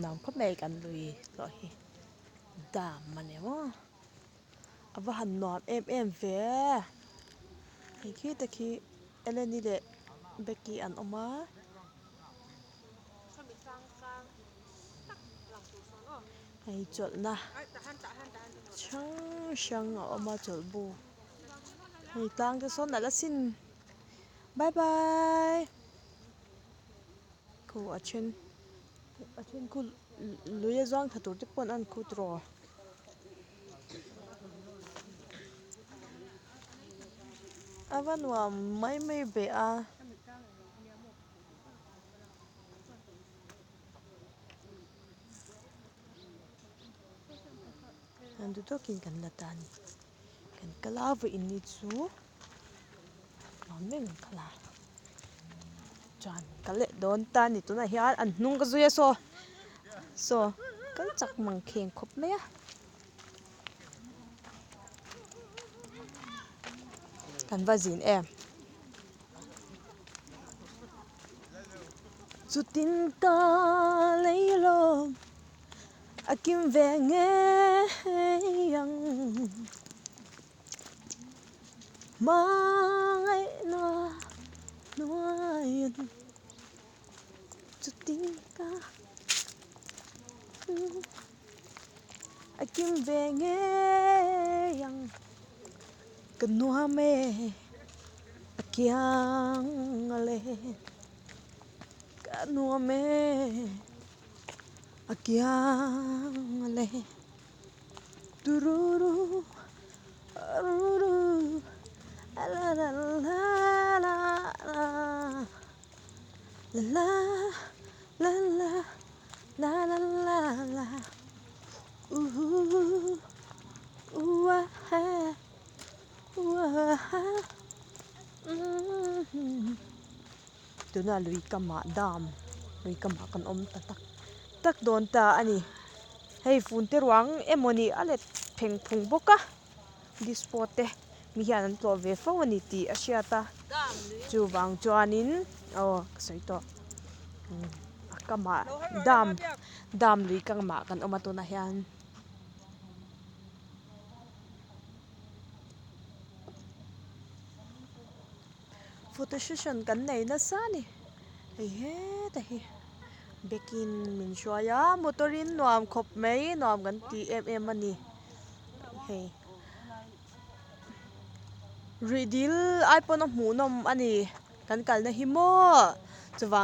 nam khop mai kan lui lo hi dam mane mo ava han nom em ve hi khi ta khi eleni de beki an oma hei chol na chang oma chol bu hei tang te son ala sin bye bye ku achen ku luya zang thatur te pon an ku tro avanwa mai be a andu to kin kan latani kan kalavu inni chu men kala chan kale don tani tu na hian an hnung ka zuya so kan chak mang kheng khop me a kan vazin em chutin ta leilom akim ve nge yang mai na nuain chutin ka akim ve nge yang kanua me akyang ale kanua me akyang ale tururu aruru la la la la la la la la la la la tuna lui kama dam lui kama kan om tak don ta ani hei fun te ruang emoni alet pheng phung boka dispote mi hian an to ve fo ani ti asiata chu wang chuanin soi to akama dam lui kama kan oma to na hian photo session kan nei na sa ni he ta hi bekin min shwaya motorin nuam khop mai nuam kan ti ani hey ridil ipon of munom ani kan kal na himo chuwang